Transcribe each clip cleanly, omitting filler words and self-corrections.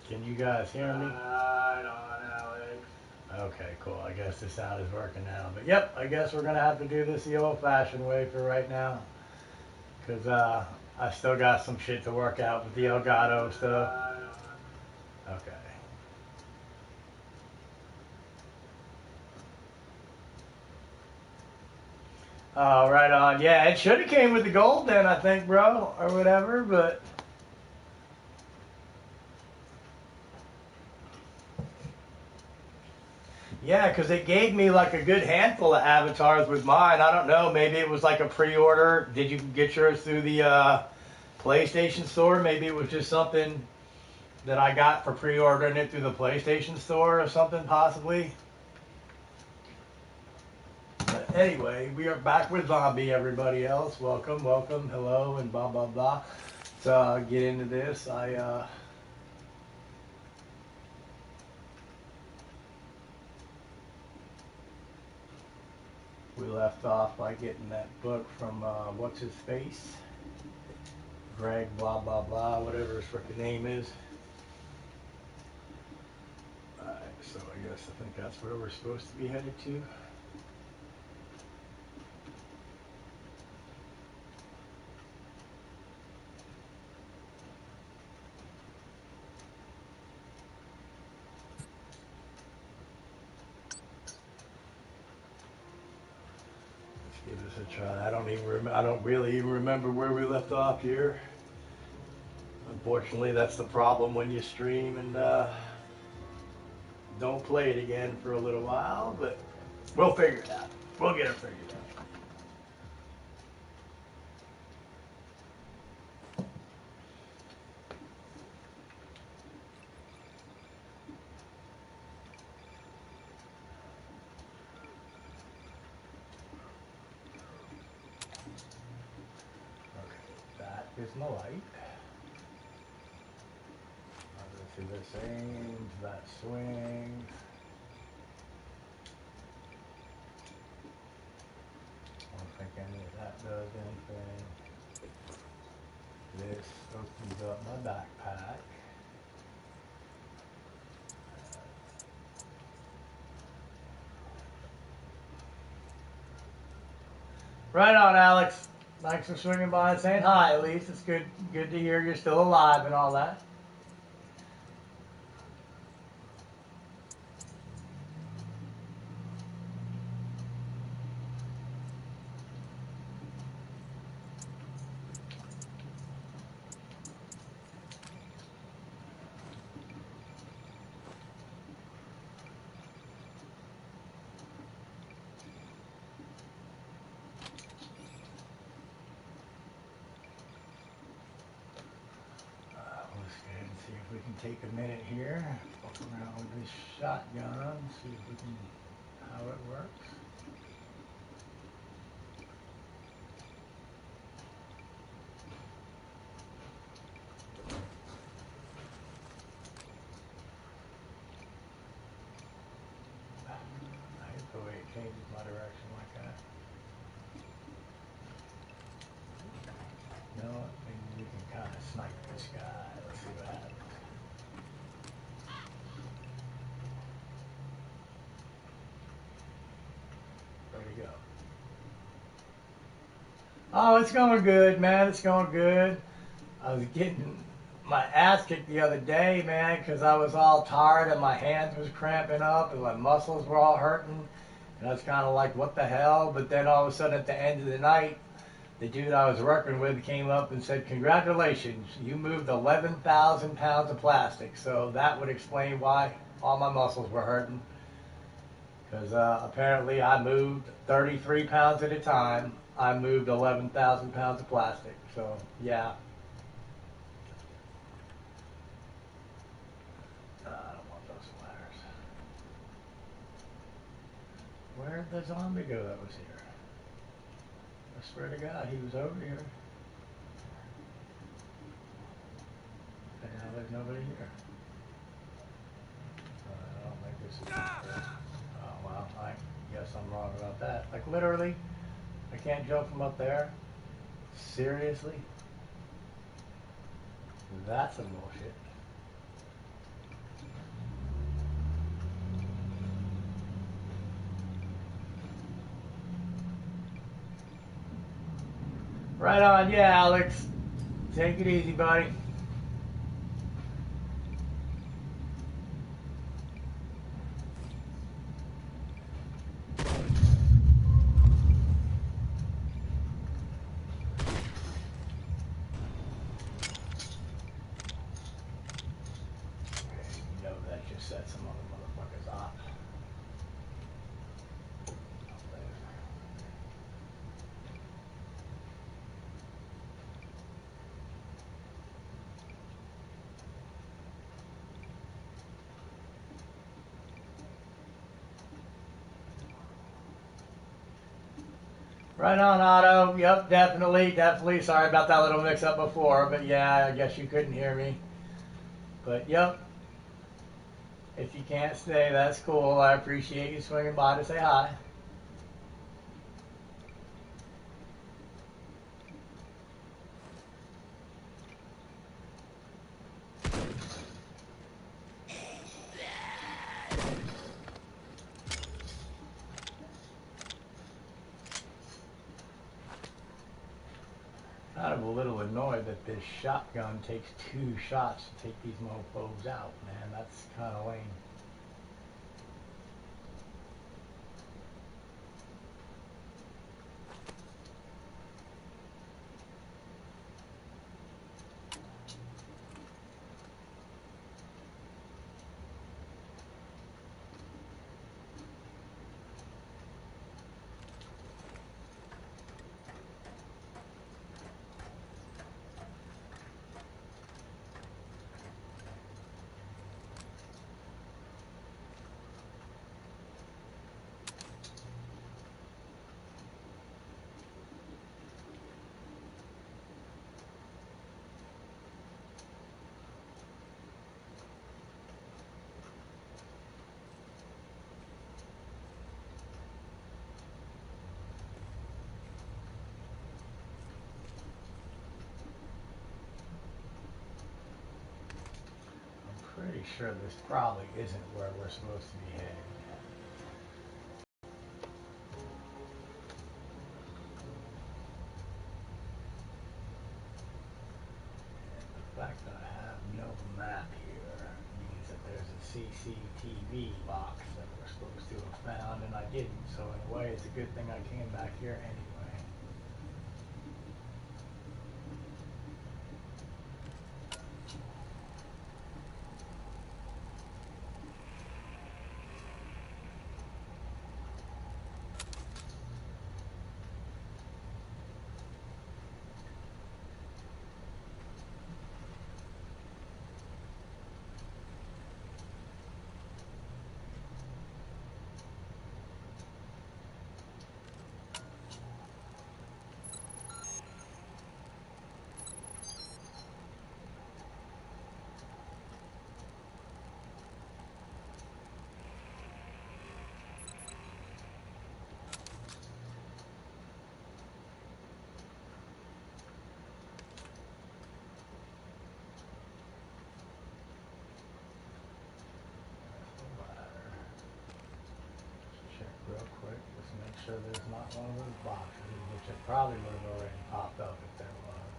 Can you guys hear me? Right on, Alex. Okay, cool. I guess the sound is working now. But yep, I guess we're gonna have to do this the old-fashioned way for right now, cause I still got some shit to work out with the Elgato stuff. Right on. Okay. Oh, right on. Yeah, it should have came with the gold then, I think, bro, or whatever. But yeah, because it gave me like a good handful of avatars with mine. I don't know. Maybe it was like a pre-order. Did you get yours through the PlayStation Store? Maybe it was just something that I got for pre-ordering it through the PlayStation Store or something, possibly. But anyway, we are back with Zombie, everybody else. Welcome, welcome, hello, and blah, blah, blah. So get into this. We left off by getting that book from, what's his face? Greg, blah, blah, blah, whatever his freaking name is. Alright, so I guess I think that's where we're supposed to be headed to. Give this a try. I don't really even remember where we left off here. Unfortunately, that's the problem when you stream and don't play it again for a little while, but we'll figure it out. We'll get it figured out. Okay, that is my light. I'll go through this aim, that swing. I don't think any of that does anything. This opens up my backpack. Right on, Alex. Thanks for swinging by and saying hi, at least. It's good to hear you're still alive and all that. See if we can take a minute here, walk around with this shotgun, see if we can, how it works. I hate the way it changes my direction like that. You know what, maybe we can kind of snipe this guy, let's see what happens. Where'd he go? Oh, it's going good, man. It's going good. I was getting my ass kicked the other day, man, because I was all tired and my hands was cramping up and my muscles were all hurting. And I was kind of like, what the hell? But then all of a sudden at the end of the night, the dude I was working with came up and said, congratulations, you moved 11,000 pounds of plastic. So that would explain why all my muscles were hurting. Because apparently I moved 33 pounds at a time. I moved 11,000 pounds of plastic. So, yeah. I don't want those flares. Where did the zombie go that was here? I swear to God, he was over here. And now there's nobody here. I don't think this is good. Oh, well, I guess I'm wrong about that. Like, literally, I can't jump from up there? Seriously? That's some bullshit. Right on, yeah, Alex. Take it easy, buddy. You know that just set some other motherfuckers off. Right on, Otto. Yep, definitely. Sorry about that little mix-up before, but yeah, I guess you couldn't hear me. But yep, if you can't stay, that's cool. I appreciate you swinging by to say hi. Kind of a little annoyed that this shotgun takes 2 shots to take these mofos out, man. That's kind of lame. Pretty sure this probably isn't where we're supposed to be heading. And the fact that I have no map here means that there's a CCTV box that we're supposed to have found, and I didn't. So in a way, it's a good thing I came back here anyway. Check real quick, just make sure there's not one of those boxes, which it probably would have already popped up if there was.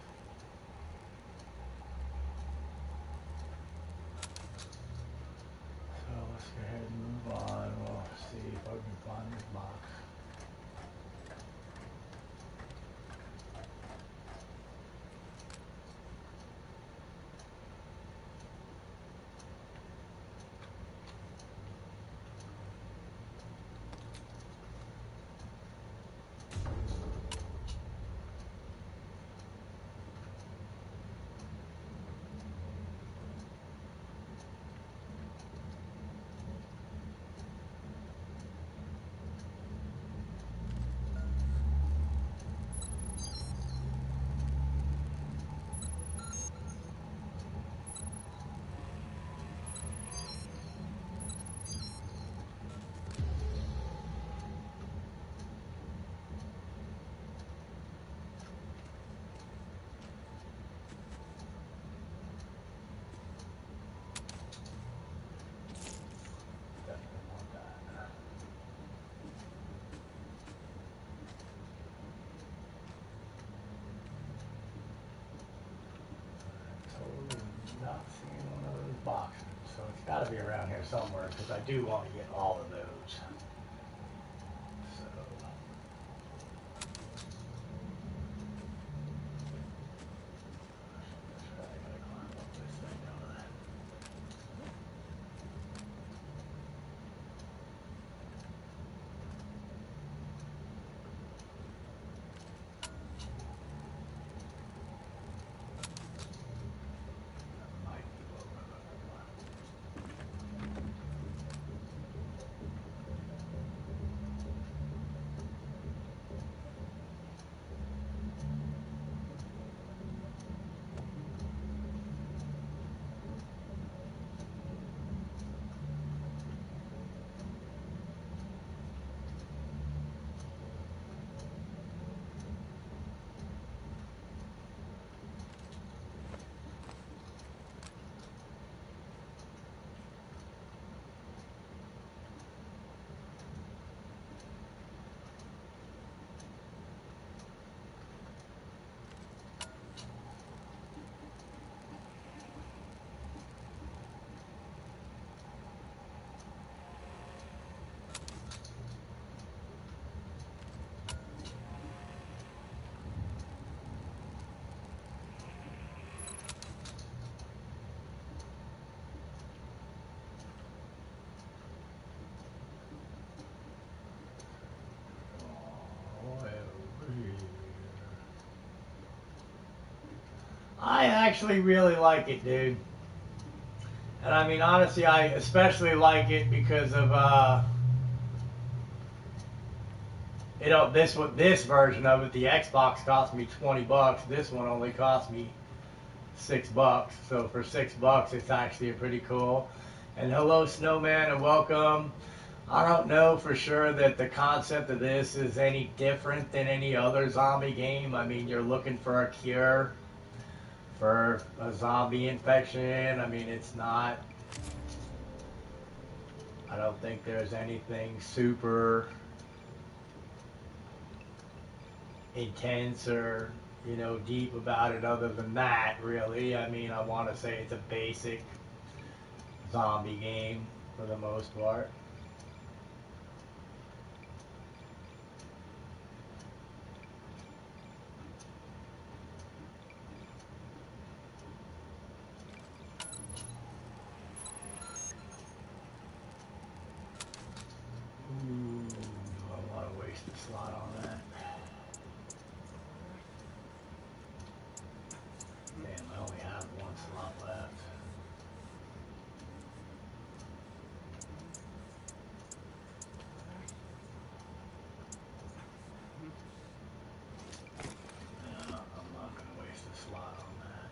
So let's go ahead and move on. We'll see if I can find this box. Got to be around here somewhere because I do want to get all of those. So. I gotta climb up this thing, don't I? I actually really like it, dude. And I mean, honestly, I especially like it because of, this version of it, the Xbox cost me $20. This one only cost me $6. So for $6, it's actually pretty cool. And hello, Snowman, and welcome. I don't know for sure that the concept of this is any different than any other zombie game. I mean, you're looking for a cure for a zombie infection. I mean, it's not, I don't think there's anything super intense or, deep about it other than that, really. I mean, I want to say it's a basic zombie game for the most part. Ooh, I want to waste a slot on that. Damn, I only have one slot left. No, I'm not going to waste a slot on that.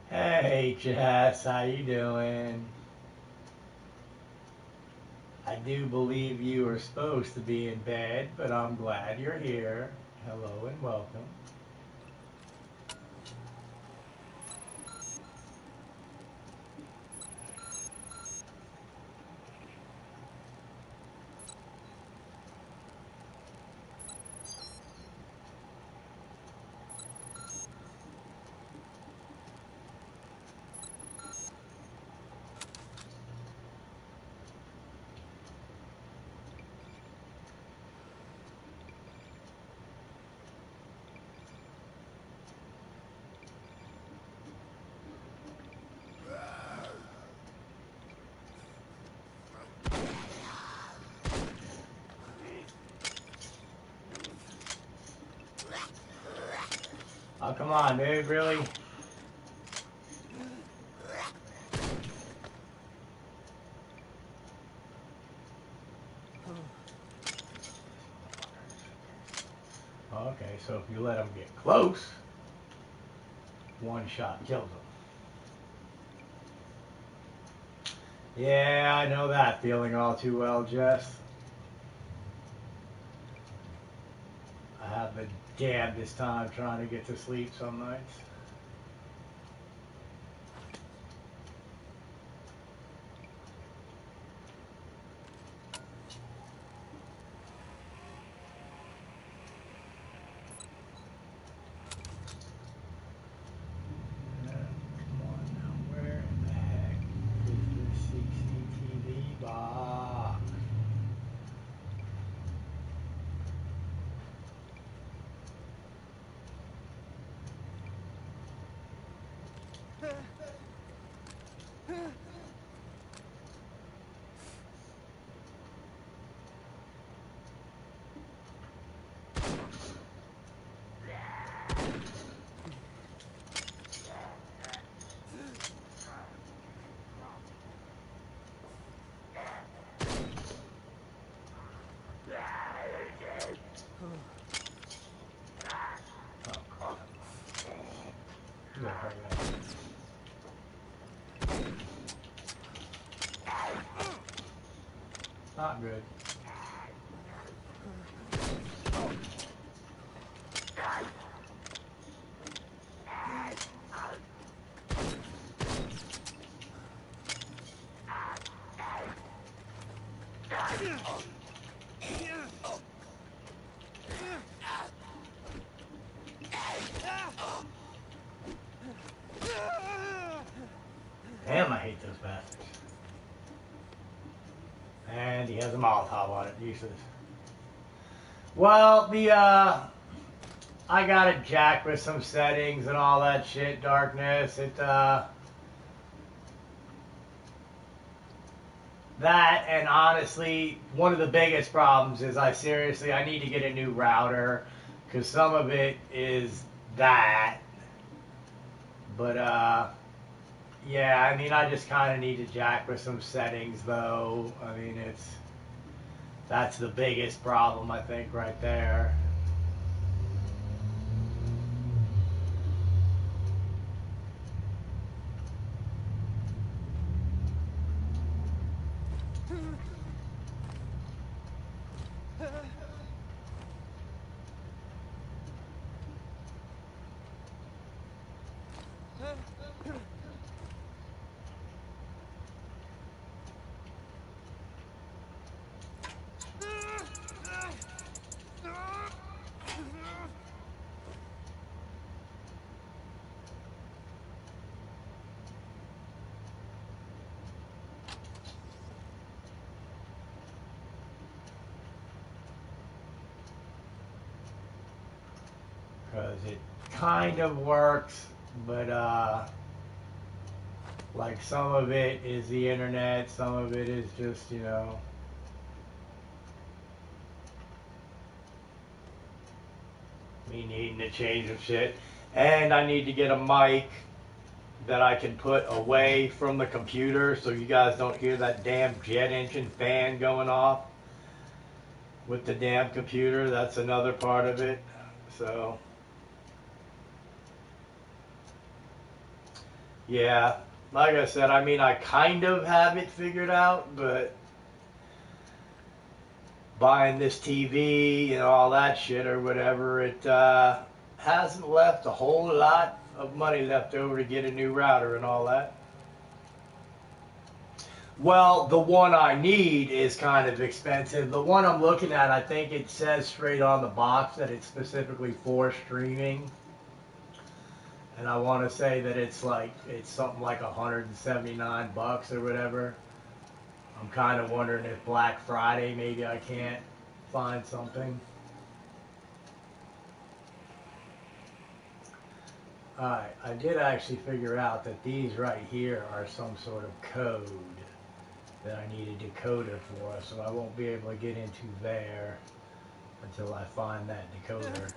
Hey Jess, how you doing? I do believe you are supposed to be in bed, but I'm glad you're here. Hello and welcome. Come on, dude, really? Okay, so if you let them get close, one shot kills them. Yeah, I know that feeling all too well, Jess. I have the damnedest time trying to get to sleep some nights. Come on now, where in the heck is this CCTV box? Oh, crap. You gotta hurry up. Not good. Damn, I hate those bastards. And he has a Molotov on it, useless. Well, I got it jacked with some settings and all that shit, darkness. That and honestly, one of the biggest problems is I need to get a new router, because some of it is that. But, yeah, I mean, I just kind of need to jack with some settings, though. I mean, that's the biggest problem, I think, right there. Because it kind of works, but like some of it is the internet, some of it is just, me needing to change some shit. And I need to get a mic that I can put away from the computer so you guys don't hear that damn jet engine fan going off with the damn computer. That's another part of it. So yeah, like I said, I mean, I kind of have it figured out, but buying this TV and all that shit or whatever, it hasn't left a whole lot of money left over to get a new router and all that. Well, the one I need is kind of expensive. The one I'm looking at, I think it says straight on the box that it's specifically for streaming. And I want to say that it's something like 179 bucks or whatever. I'm kind of wondering if Black Friday maybe I can't find something. Alright, I did actually figure out that these right here are some sort of code that I need a decoder for, so I won't be able to get into there until I find that decoder.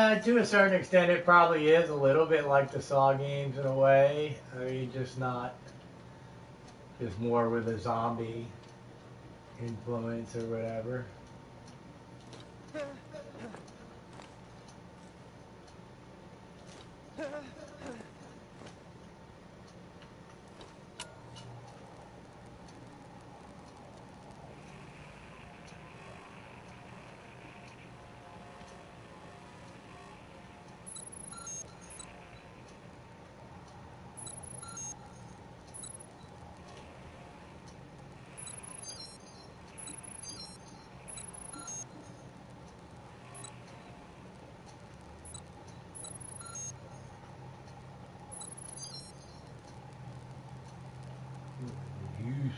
To a certain extent, it probably is a little bit like the Saw games in a way. I mean, just not, just more with a zombie influence or whatever. Use.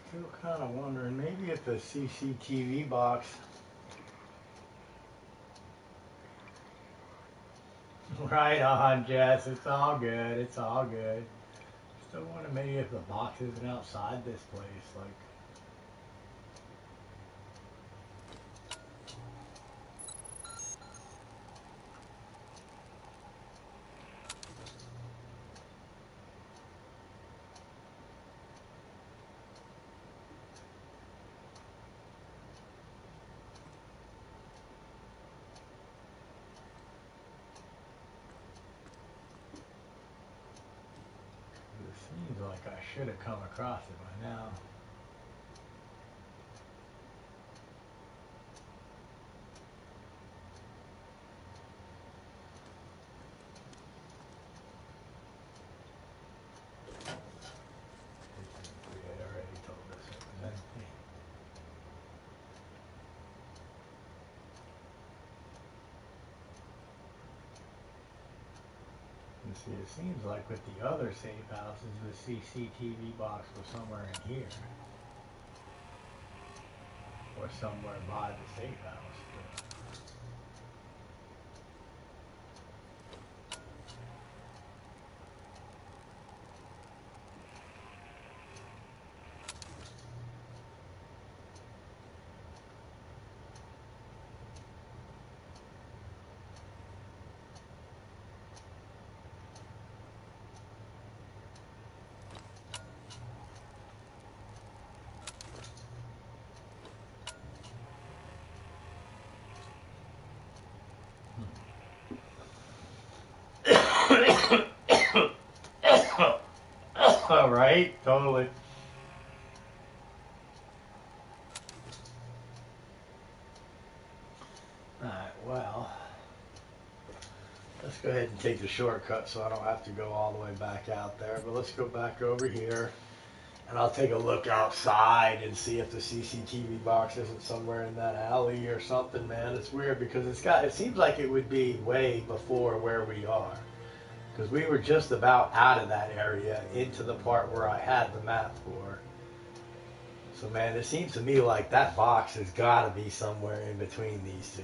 Still kind of wondering, maybe if the CCTV box. Right on, Jess. It's all good. It's all good. Still wonder maybe if the box isn't outside this place, like. It seems like I should have come across it by now. We had already told us it was empty. And see, it seems like with the other safe houses, the CCTV box was somewhere in here. Or somewhere by the safe house. All right, totally. Alright, well, let's go ahead and take the shortcut so I don't have to go all the way back out there. But let's go back over here, and I'll take a look outside and see if the CCTV box isn't somewhere in that alley or something, man. It's weird because it seems like it would be way before where we are. Because we were just about out of that area into the part where I had the map for. So, man, it seems to me like that box has got to be somewhere in between these two.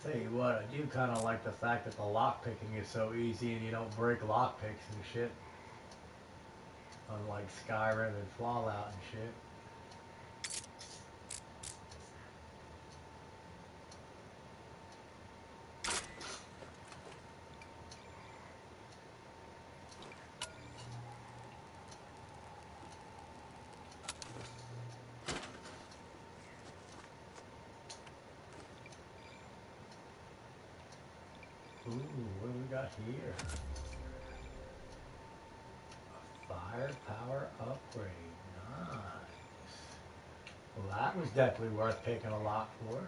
Tell you what, I do kind of like the fact that the lock picking is so easy and you don't break lock picks and shit. Unlike Skyrim and Fallout and shit. Ooh, what do we got here? A firepower upgrade. Nice. Well, that was definitely worth picking a lock for.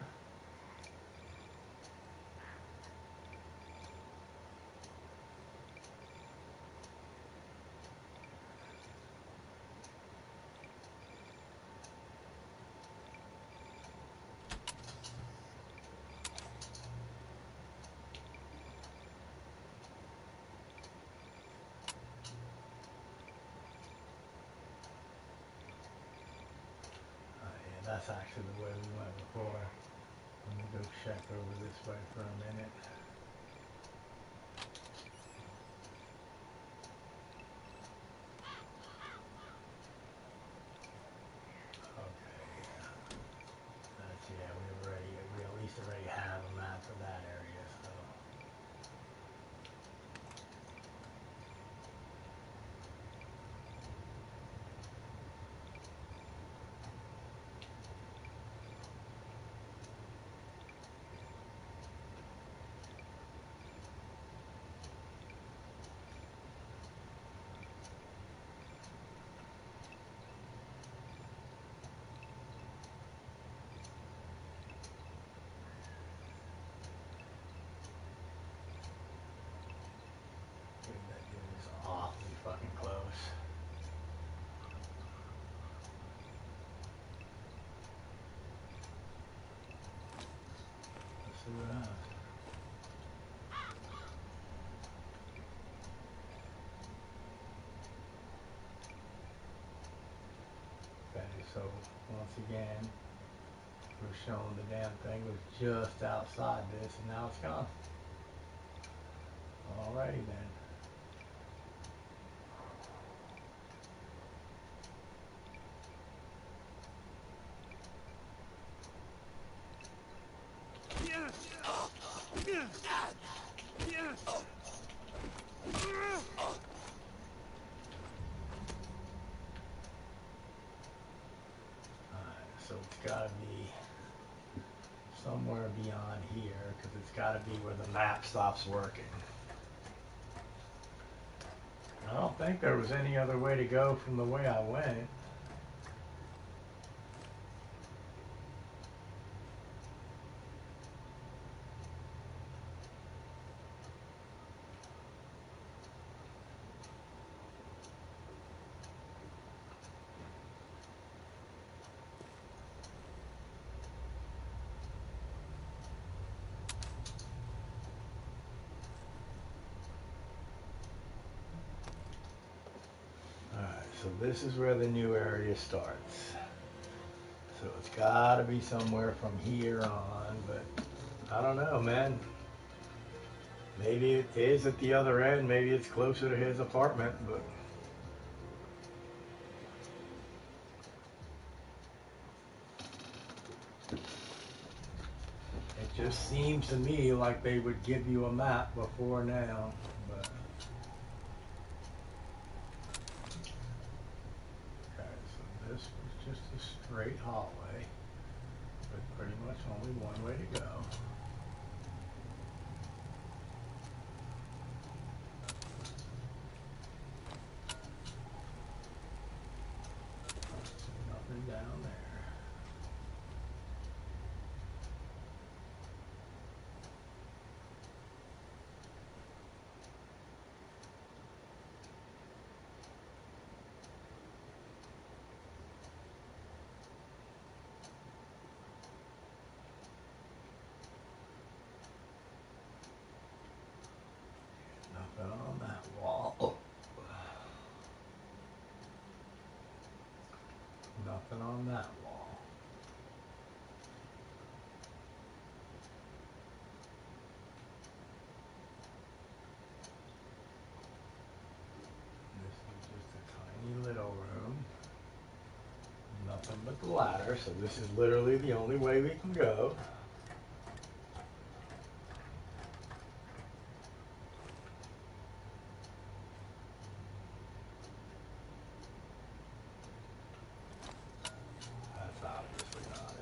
That's actually the way we went before. Let me go check over this way for a minute. Okay, yeah. That's, yeah, we at least already have a map for that area, so. Dude, that dude is awfully fucking close. Let's see what happens. Okay, so once again, we're showing the damn thing was just outside this and now it's gone. Alrighty then. So it's got to be somewhere beyond here because it's got to be where the map stops working. I don't think there was any other way to go from the way I went. Alright, so this is where the new area starts. So it's got to be somewhere from here on, but I don't know, man. Maybe it is at the other end. Maybe it's closer to his apartment, but it just seems to me like they would give you a map before now. But okay, so this was just a straight hallway, but pretty much only one way to go. Nothing down there. Nothing on that wall. Nothing on that wall. with the ladder, so this is literally the only way we can go. That's obviously not it.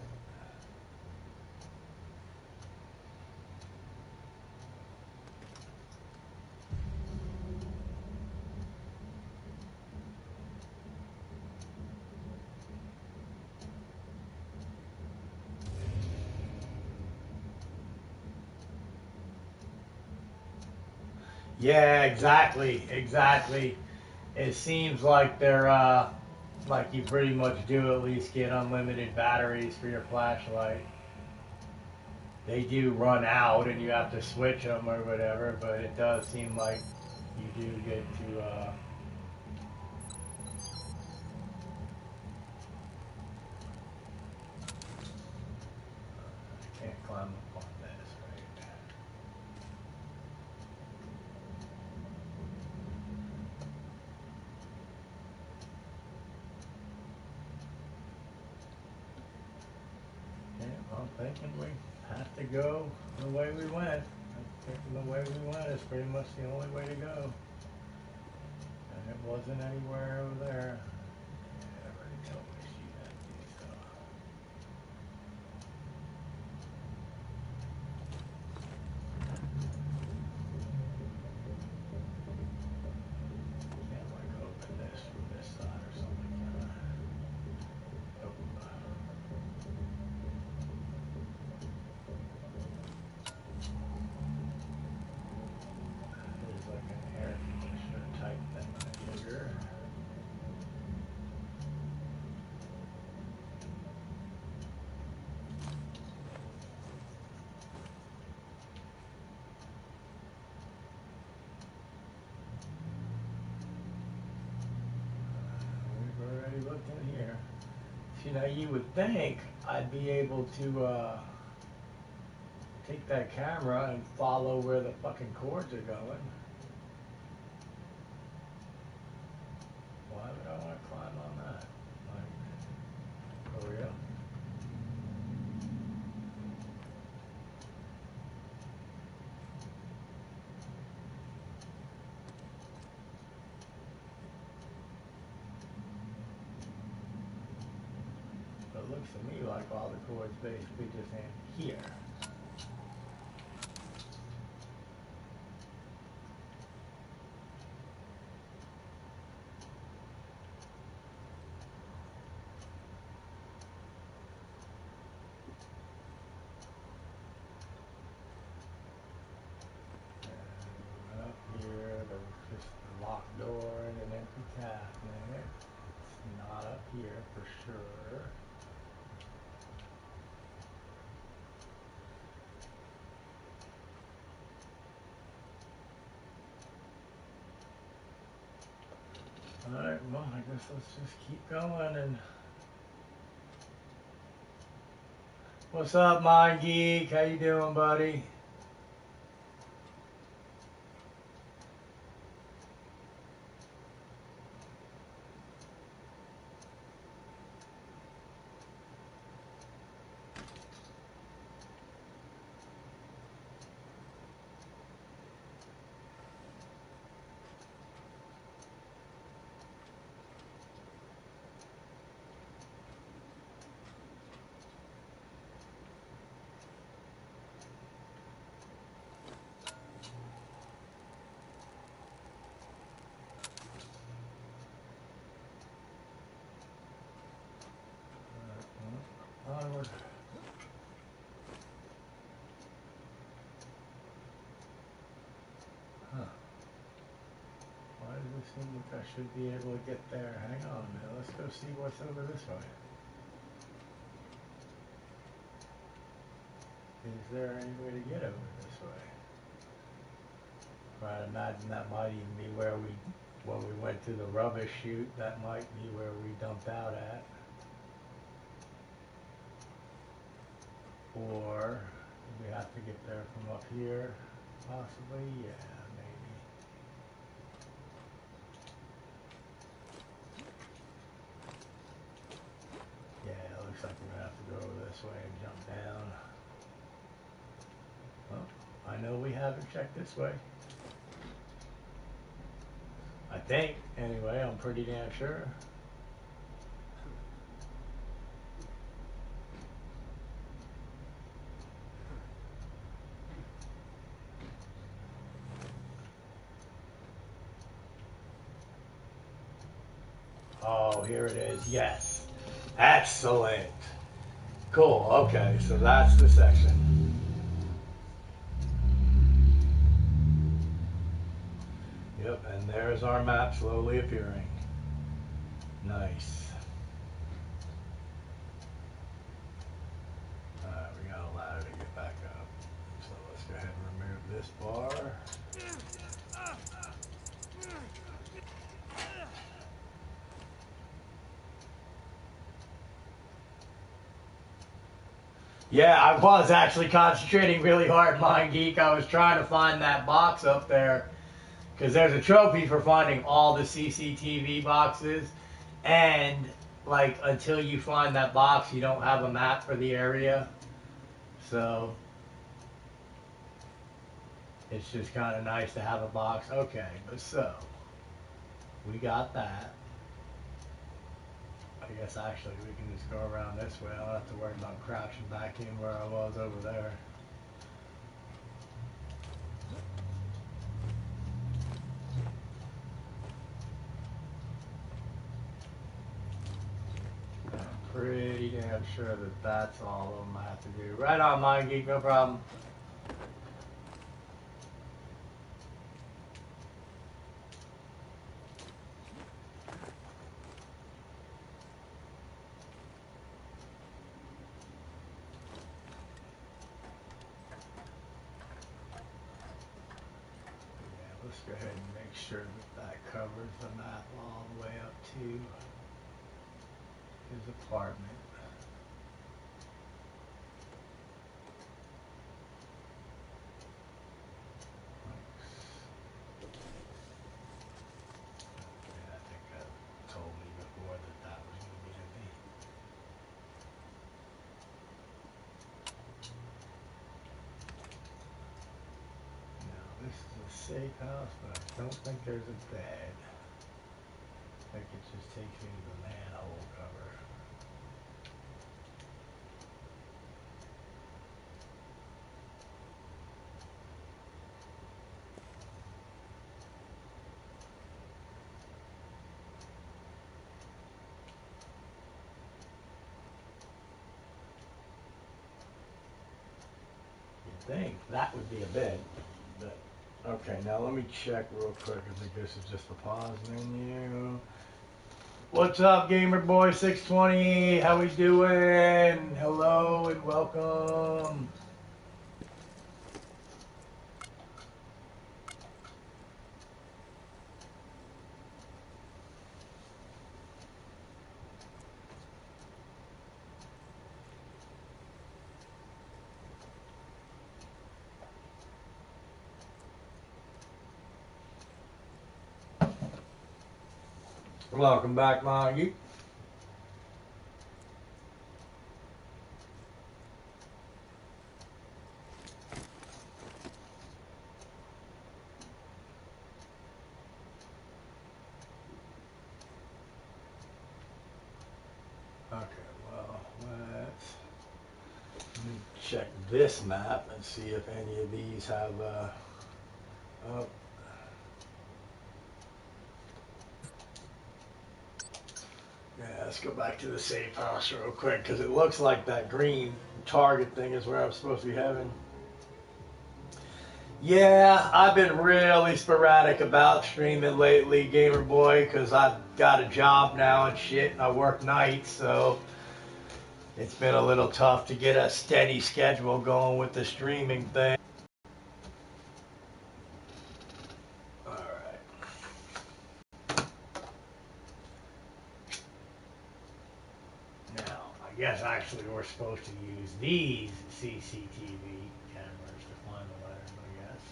Yeah, exactly. It seems like they're, like you pretty much do at least get unlimited batteries for your flashlight. They do run out and you have to switch them or whatever, but it does seem like you do get to, I can't climb up on this, right? Yeah, well, thinking we have to go the way we went. I'm thinking the way we went is pretty much the only way to go. And it wasn't anywhere over there. Yeah, I already told me she's empty, so. Can't like open this from this side or something, can I? Nope. There's like an air conditioner type thing here. We've already looked in here. You know, you would think I'd be able to take that camera and follow where the fucking cords are going. Why would I want to climb on that? Like, for real? It looks to me like all the cords basically just end here. And up here, there's just a locked door and an empty cabinet. It's not up here for sure. Alright, well, I guess let's just keep going and... What's up, Mind Geek? How you doing, buddy? Onward. Huh. Why does it seem like I should be able to get there? Hang on a minute. Let's go see what's over this way. Is there any way to get over this way? I'd imagine that might even be where when we went to the rubbish chute, that might be where we dumped out at. Or we have to get there from up here, possibly? Yeah, maybe. Yeah, haven't checked this way. I think, anyway, I'm pretty damn sure. Oh, here it is. Yes. Excellent. Cool. Okay, so that's the section. Yep, and there's our map slowly appearing. Nice. Alright, we got a ladder to get back up. So let's go ahead and remove this bar. Yeah, I was actually concentrating really hard, Mind Geek. I was trying to find that box up there. Because there's a trophy for finding all the CCTV boxes. And, like, until you find that box, you don't have a map for the area. So, it's just kind of nice to have a box. Okay, but so, we got that. I guess actually we can just go around this way. I don't have to worry about crouching back in where I was over there. I'm pretty damn sure that that's all of them I have to do. Right on, Mind Geek, no problem. Let's go ahead and make sure that that covers the map all the way up to his apartment. Yeah, I think that told me before that that was going to be empty. Now, this is a safe house, but I don't think there's a bed. I think it just takes me to the manhole cover. You'd think that would be a bed, but okay, now let me check real quick. I think this is just the pause menu. What's up, Gamer Boy 620? How we doing? Hello and welcome. Welcome back, Maggie. Okay, well, let me check this map and see if any of these have, oh. Yeah, let's go back to the safe house real quick, because it looks like that green target thing is where I'm supposed to be heading. Yeah, I've been really sporadic about streaming lately, Gamer Boy, because I've got a job now and shit, and I work nights, so it's been a little tough to get a steady schedule going with the streaming thing. Alright. Now, I guess actually we're supposed to use these CCTV cameras to find the letters, I guess.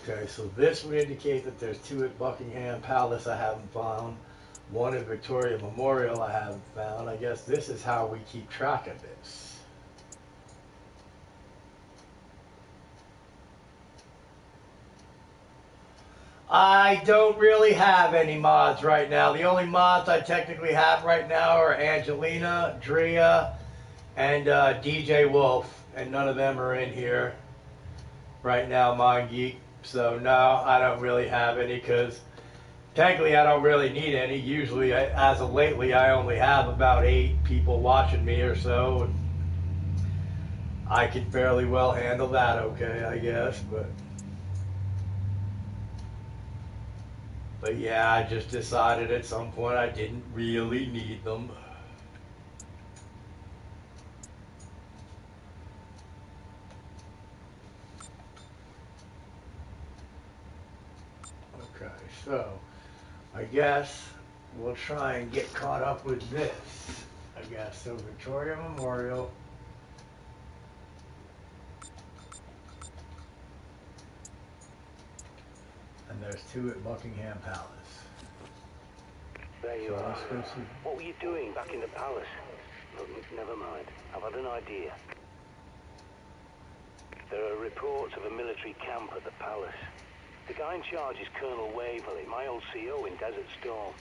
Okay, so this would indicate that there's 2 at Buckingham Palace I haven't found. 1 at Victoria Memorial I haven't found. I guess this is how we keep track of this. I don't really have any mods right now. The only mods I technically have right now are Angelina, Drea, and DJ Wolf. And none of them are in here right now, MindGeek. So no, I don't really have any because technically I don't really need any. Usually, as of lately, I only have about 8 people watching me or so. And I can fairly well handle that okay, I guess. But yeah, I just decided at some point I didn't really need them. Okay, so I guess we'll try and get caught up with this. I guess so. Victoria Memorial. And there's 2 at Buckingham Palace. There you So are. let's go see. What were you doing back in the palace? Look, never mind. I've had an idea. There are reports of a military camp at the palace. The guy in charge is Colonel Waverley, my old CO in Desert Storm.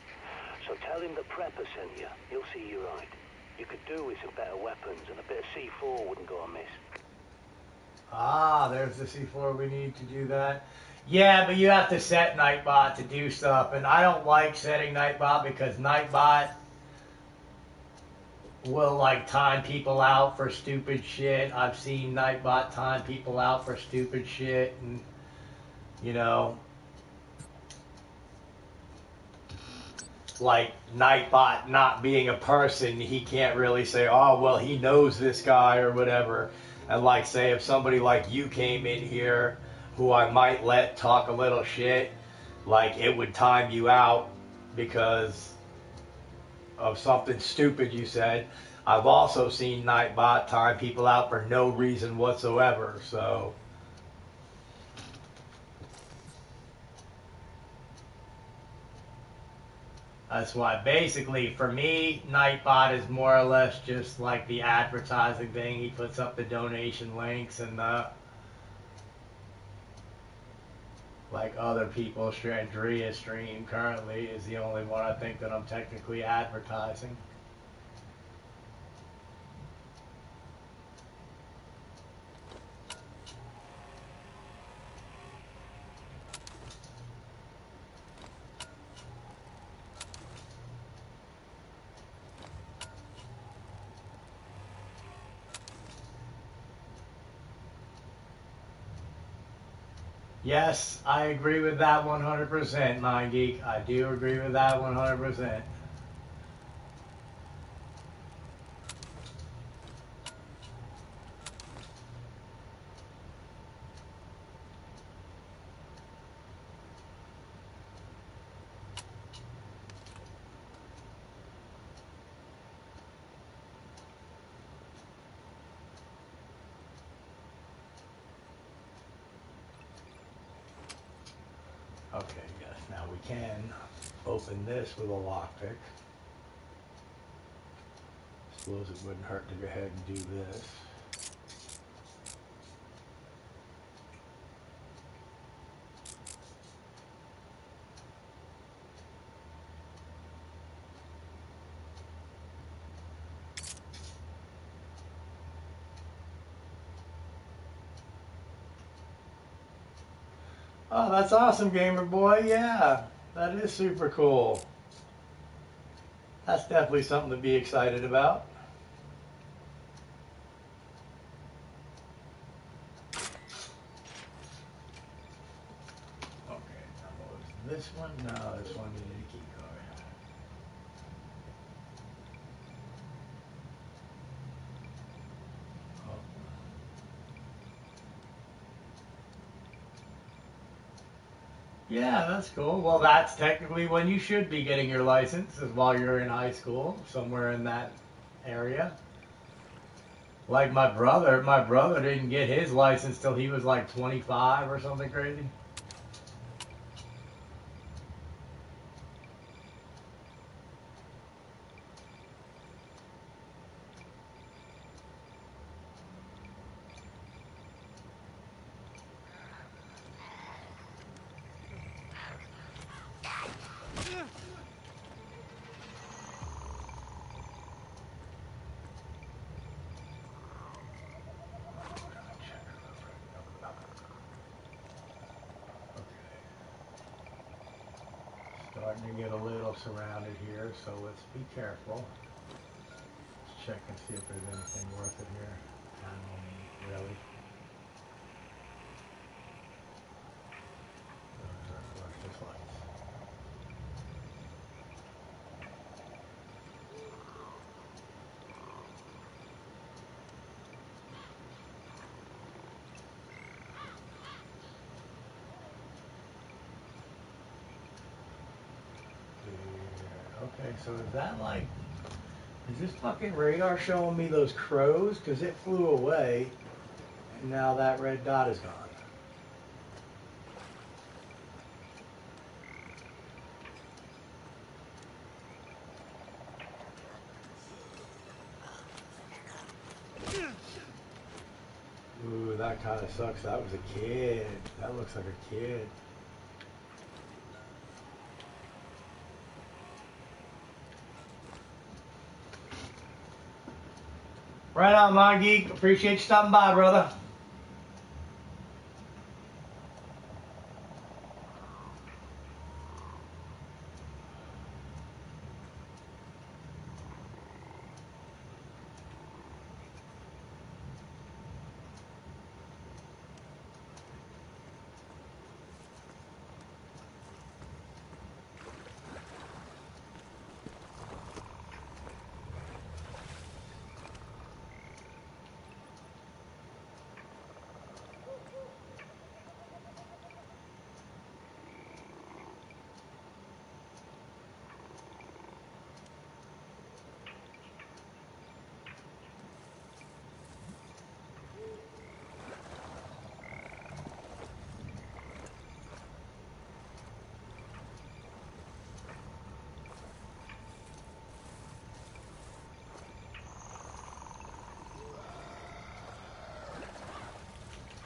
So tell him that Prepper sent you. He'll see you right. You could do with some better weapons, and a bit of C4 wouldn't go amiss. Ah, there's the C4 we need to do that. Yeah, but you have to set Nightbot to do stuff, and I don't like setting Nightbot because Nightbot will like time people out for stupid shit. I've seen Nightbot time people out for stupid shit, and you know, like Nightbot not being a person, he can't really say, oh well, he knows this guy or whatever. And like say if somebody like you came in here who I might let talk a little shit, like it would time you out because of something stupid you said. I've also seen Nightbot time people out for no reason whatsoever, so that's why basically for me, Nightbot is more or less just like the advertising thing. He puts up the donation links and like other people, Andrea stream currently is the only one I think that I'm technically advertising. Yes, I agree with that 100%, MindGeek. I do agree with that 100%. Okay, yes, now we can open this with a lockpick. Suppose it wouldn't hurt to go ahead and do this. Oh, that's awesome, Gamer Boy. Yeah, that is super cool. That's definitely something to be excited about. Okay, now what was this one? No, this one needed a key card. Oh. Yeah, that's cool. Well, that's technically when you should be getting your license, is while you're in high school, somewhere in that area. Like my brother didn't get his license till he was like 25 or something crazy. Starting to get a little surrounded here, so let's be careful. Let's check and see if there's anything worth it here. Really? Where's this lights? Okay, so is that like, is this fucking radar showing me those crows? Because it flew away, and now that red dot is gone. Ooh, that kind of sucks. That was a kid. That looks like a kid. Right on, my geek. Appreciate you stopping by, brother.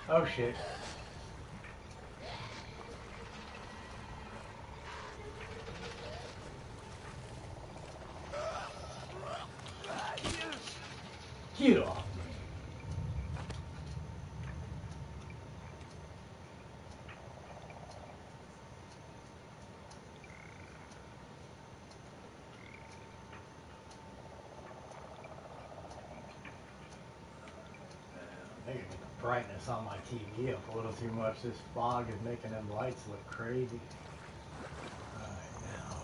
Oh shit. Get off. I think I get the brightness on my TV up a little too much. This fog is making them lights look crazy. Alright, now.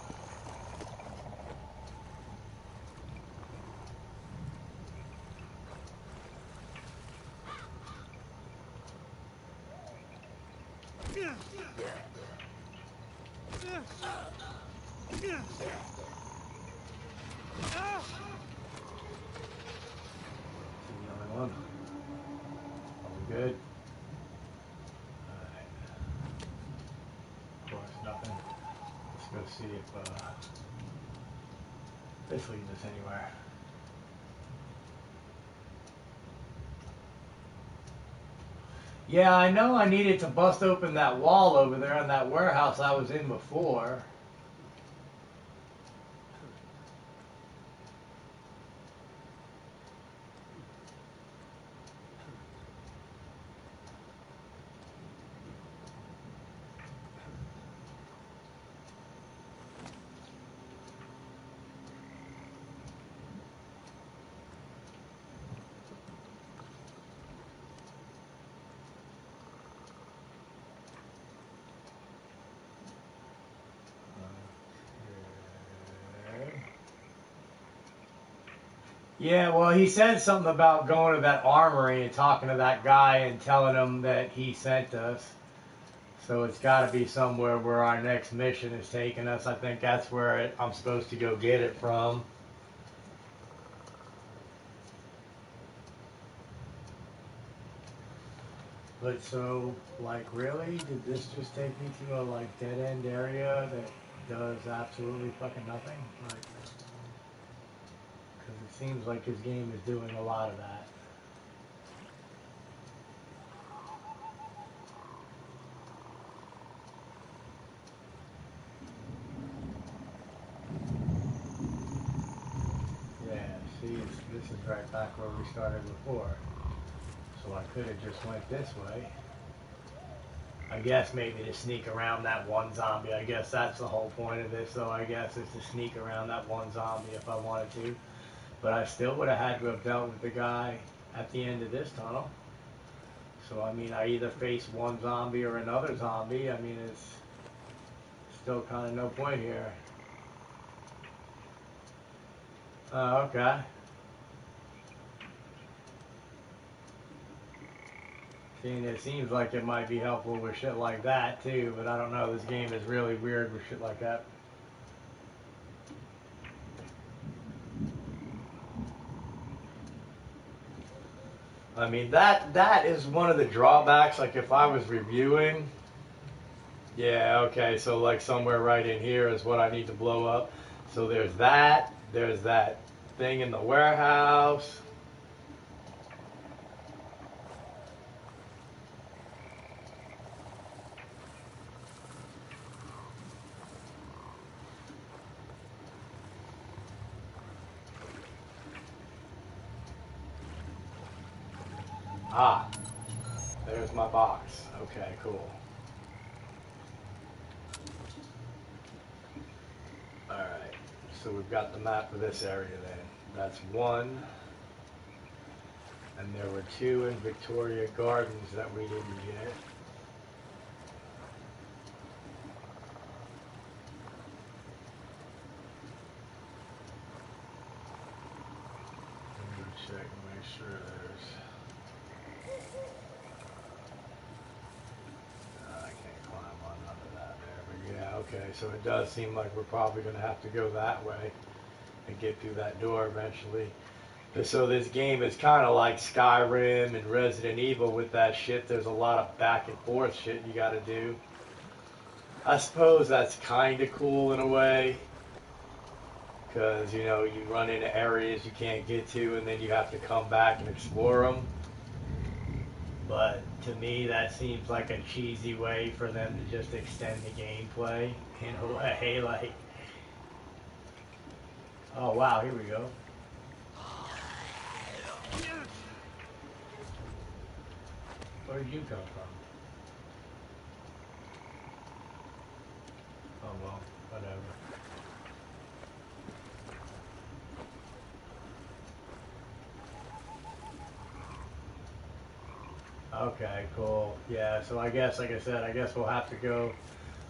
The only one. Good. Alright. Of course, nothing. Let's go see if this leads us anywhere. Yeah, I know I needed to bust open that wall over there in that warehouse I was in before. Yeah, well, he said something about going to that armory and talking to that guy and telling him that he sent us. So it's got to be somewhere where our next mission is taking us. I think that's where I'm supposed to go get it from. But so, like, really? Did this just take me to a, like, dead-end area that does absolutely fucking nothing? Like, because it seems like his game is doing a lot of that. Yeah, see, this is right back where we started before. So I could have just went this way. I guess maybe to sneak around that one zombie. I guess that's the whole point of this, though, I guess, is to sneak around that one zombie if I wanted to. But I still would have had to have dealt with the guy at the end of this tunnel. So, I mean, I either face one zombie or another zombie. I mean, it's still kind of no point here. Oh, okay. Seeing it seems like it might be helpful with shit like that too, but I don't know. This game is really weird with shit like that. I mean, that is one of the drawbacks. Like if I was reviewing, yeah, okay, so like somewhere right in here is what I need to blow up. So there's that thing in the warehouse. Ah, there's my box. Okay, cool. Alright, so we've got the map of this area then. That's one. And there were two in Victoria Gardens that we didn't get. Let me check and make sure there's... I can't climb on none of that there, but yeah, okay, so it does seem like we're probably going to have to go that way and get through that door eventually. So this game is kind of like Skyrim and Resident Evil with that shit. There's a lot of back and forth shit you got to do. I suppose that's kind of cool in a way, because, you know, you run into areas you can't get to and then you have to come back and explore them. But to me, that seems like a cheesy way for them to just extend the gameplay in a way. Like, oh wow, here we go. Where did you come from? Oh well, whatever. Okay, cool. Yeah, so I guess, like I said, I guess we'll have to go.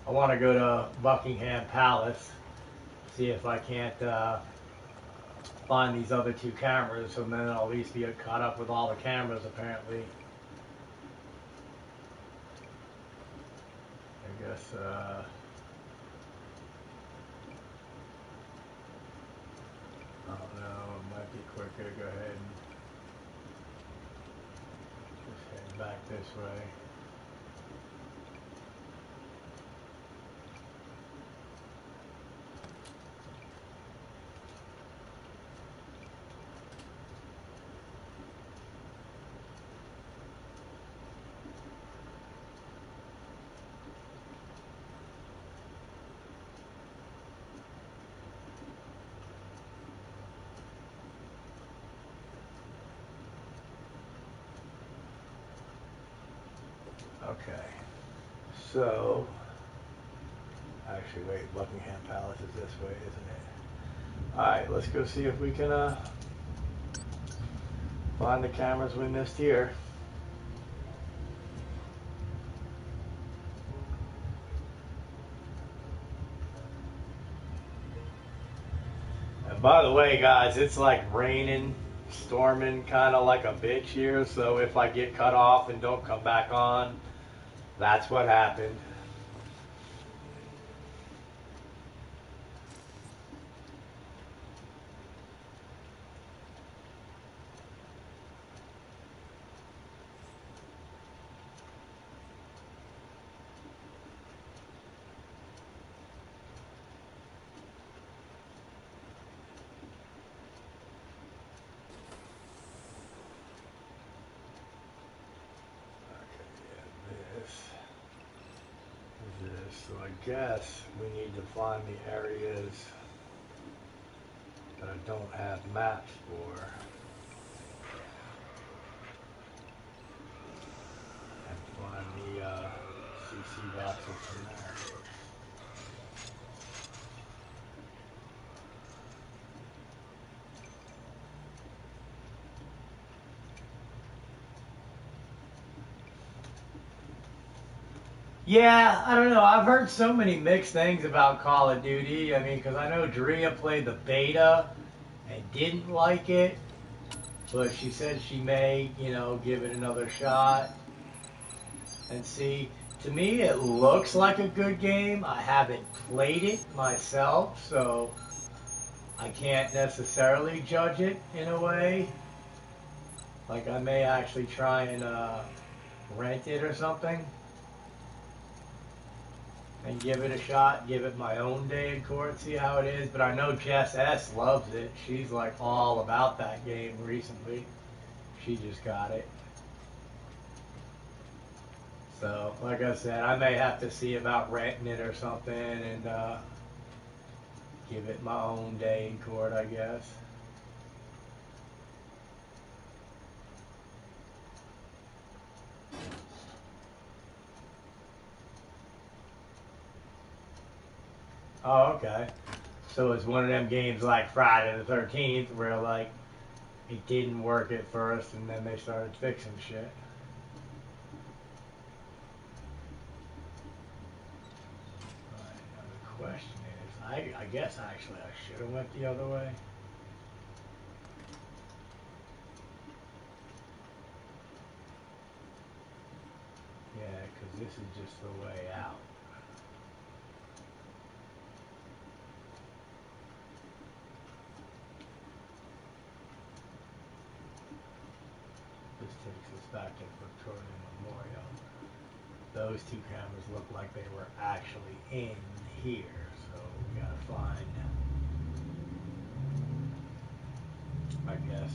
I want to go to Buckingham Palace, see if I can't find these other two cameras, so then I'll at least be caught up with all the cameras, apparently. I guess, I don't know, it might be quicker to go ahead and just head back this way. Okay, so, actually wait, Buckingham Palace is this way, isn't it? Alright, let's go see if we can find the cameras we missed here. And by the way, guys, it's like raining, storming, kind of like a bitch here, so if I get cut off and don't come back on, that's what happened. So I guess we need to find the areas that I don't have maps for. And find the CC boxes from there. Yeah, I don't know. I've heard so many mixed things about Call of Duty. I mean, because I know Drea played the beta and didn't like it, but she said she may, you know, give it another shot and see. To me, it looks like a good game. I haven't played it myself, so I can't necessarily judge it in a way. Like, I may actually try and rent it or something and give it a shot, give it my own day in court, see how it is. But I know Jess S loves it. She's like all about that game recently. She just got it. So, like I said, I may have to see about renting it or something and give it my own day in court, I guess. Oh, okay. So it's one of them games like Friday the 13th where like it didn't work at first and then they started fixing shit. Alright, now the question is, I guess actually I should have went the other way. Yeah, because this is just the way out. This takes us back to Victoria Memorial. Those two cameras look like they were actually in here, so we gotta find, I guess.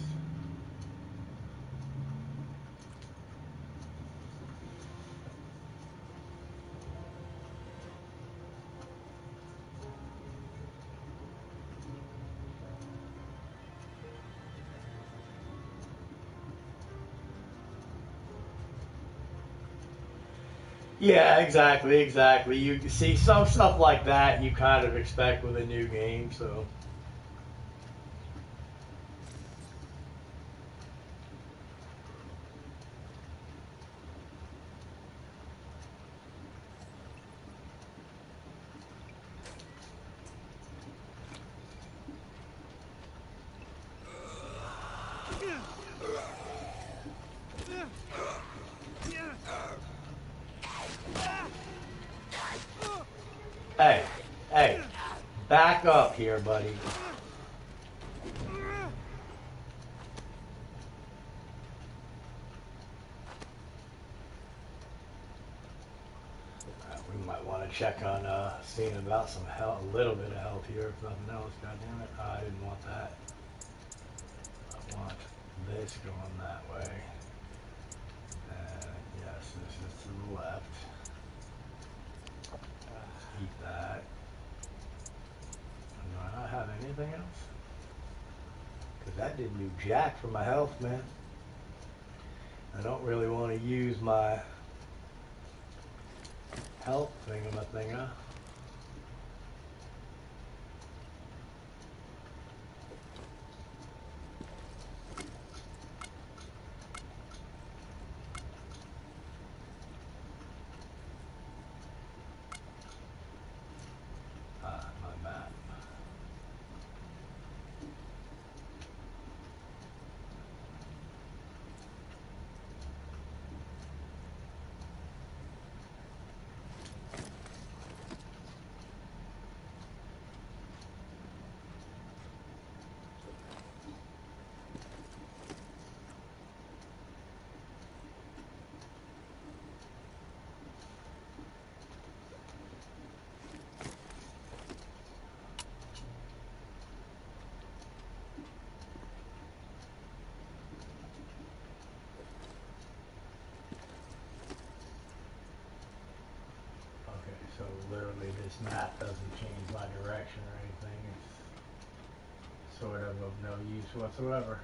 Yeah, exactly. You see some stuff like that you kind of expect with a new game, so. Hey, hey, back up here, buddy. We might want to check on seeing about some health, a little bit of health here, if nothing else. God damn it! I didn't want that. I want this going that way. And yes, this is to the left. Eat that. Do I not have anything else? Because that didn't do jack for my health, man. I don't really want to use my health thingamathinga. My map. So literally this map doesn't change my direction or anything. It's sort of no use whatsoever.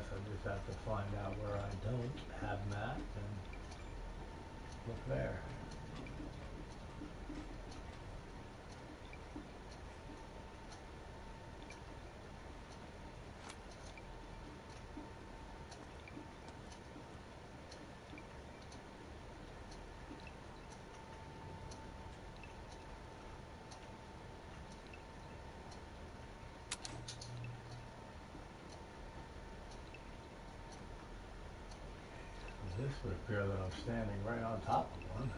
I just have to find out where I don't have maps and look there. This would appear that I'm standing right on top of one.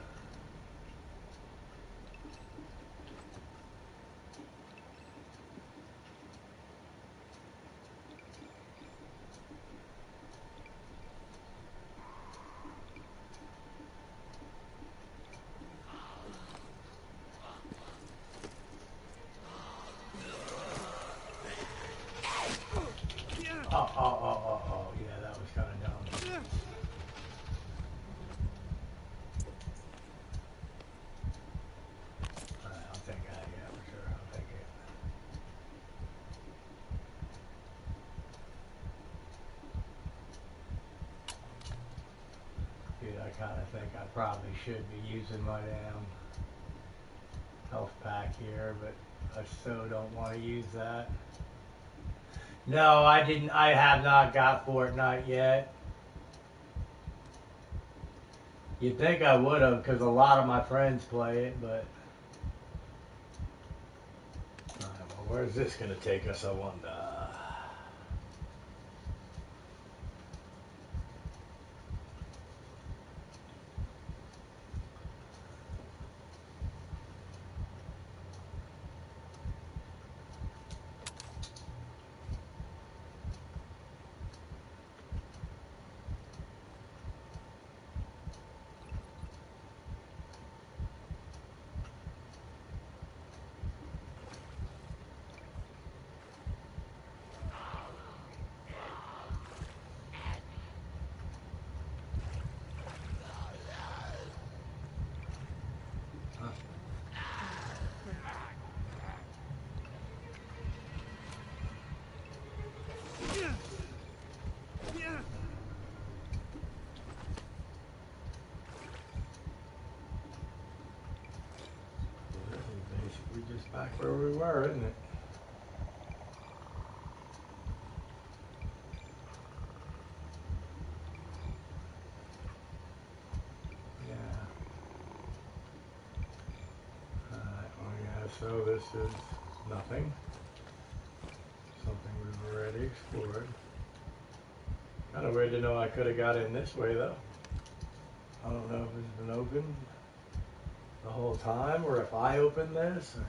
Oh, yeah, that was kind of dumb. Alright, I'll take that, yeah, for sure, I'll take it. Dude, I kind of think I probably should be using my damn health pack here, but I so don't want to use that. No, I didn't. I have not got Fortnite yet. You'd think I would have, because a lot of my friends play it, but... Alright, well, where's this going to take us, I wonder? Basically just back where we were, isn't it? Yeah. Alright, well, yeah, so this is nothing. Something we've already explored. Kind of weird to know I could have got in this way, though. I don't know if it's been open the whole time, or if I opened this, or...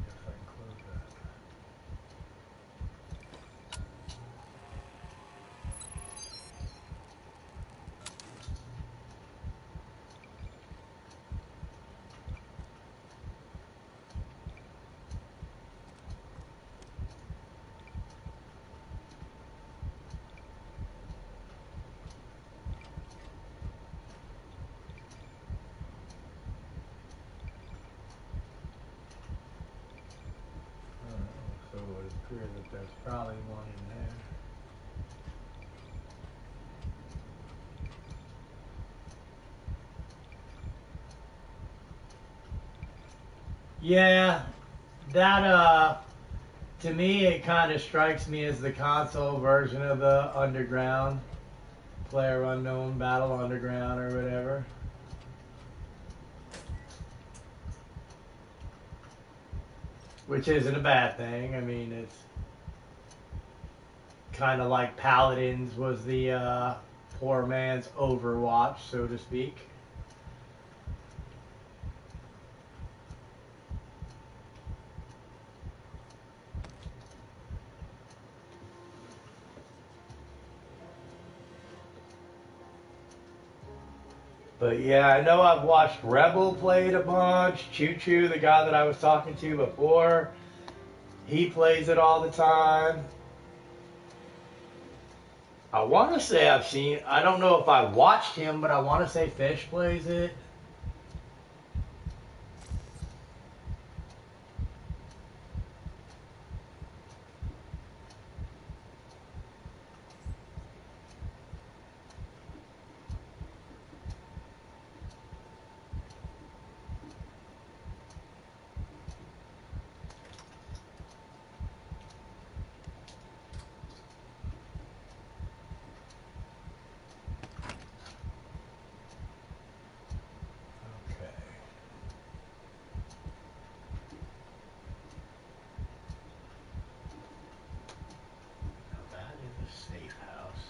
Guess I can close that. So it would appear that there's probably one in there. Yeah, that to me it kind of strikes me as the console version of the Underground, Player Unknown Battle Underground or whatever. Which isn't a bad thing. I mean, it's kind of like Paladins was the poor man's Overwatch, so to speak. But yeah, I know I've watched Rebel play it a bunch. Choo Choo, the guy that I was talking to before, he plays it all the time. I want to say I've seen. I don't know if I watched him, but I want to say Fish plays it. Okay. Now that is a safe house.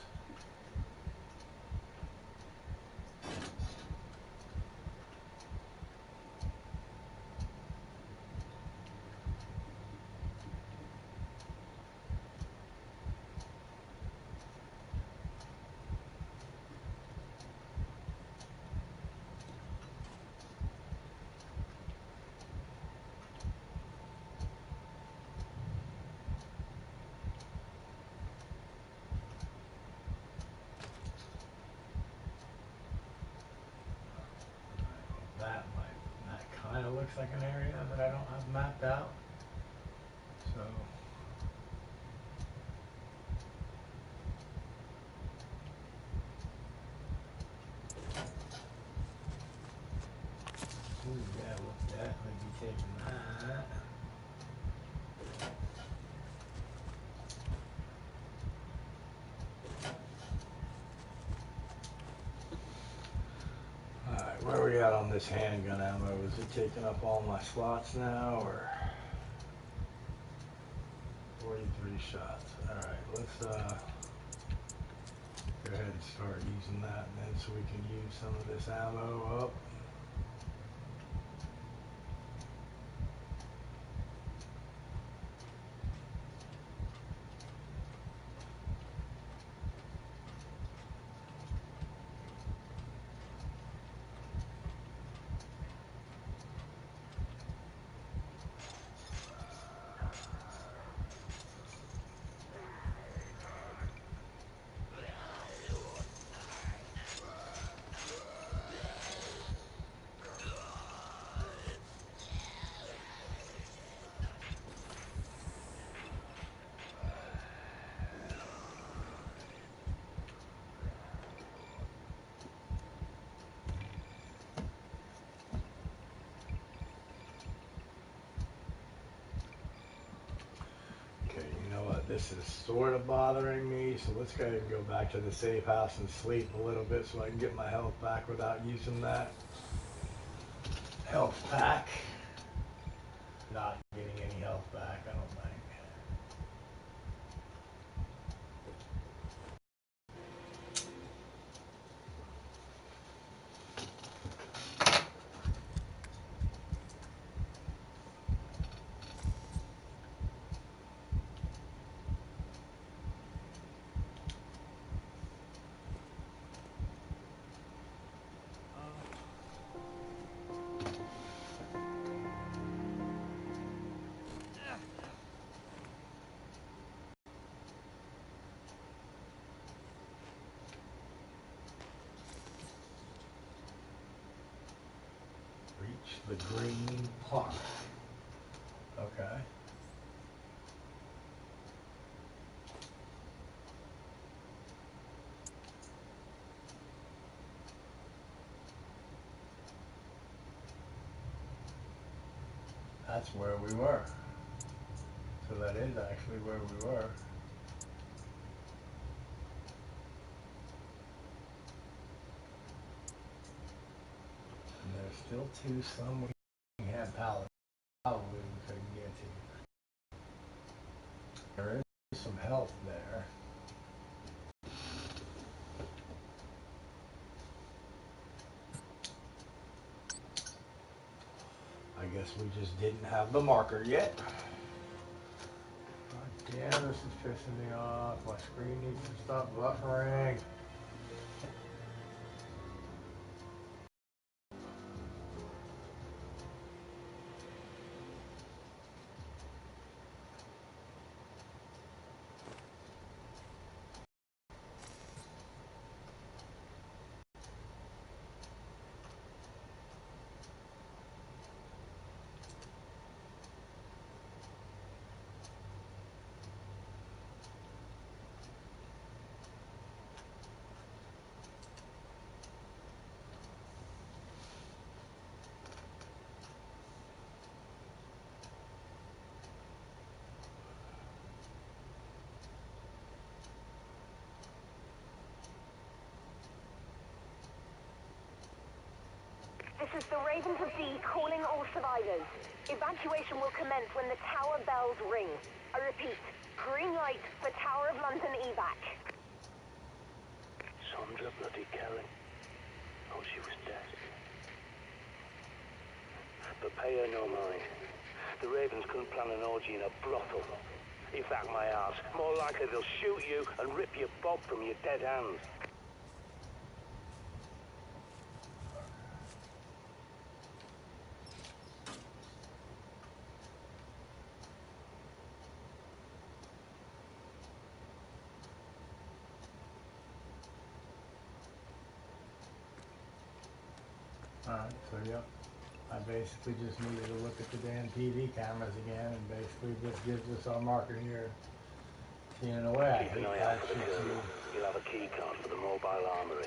That kind of looks like an area that I don't have mapped out. So. Ooh, yeah, we'll definitely be taking that. Alright, where are we at on this handgun ammo? Is it taking up all my slots now, or 43 shots? Alright, let's go ahead and start using that, and then so we can use some of this ammo up. Okay, you know what? This is sort of bothering me, so let's go ahead and go back to the safe house and sleep a little bit so I can get my health back without using that health pack. Not getting any health back, I don't think. Reach the green park. Okay. That's where we were. So that is actually where we were. And there's still two some we had pallets probably we couldn't get to. There is some health there. I guess we just didn't have the marker yet. God damn, this is pissing me off. My screen needs to stop buffering. is the Ravens of D calling all survivors. Evacuation will commence when the tower bells ring. I repeat, green light for Tower of London evac. Sandra bloody Kelly. Oh, she was dead. But pay her no mind. The Ravens couldn't plan an orgy in a brothel. Evac my ass. More likely they'll shoot you and rip your bob from your dead hands. Alright, so yep. I basically just needed to look at the damn TV cameras again, and basically this gives us our marker here. See, in a way, I Keep hate an eye that out for the shit girl. too. You'll have a key card for the mobile armory.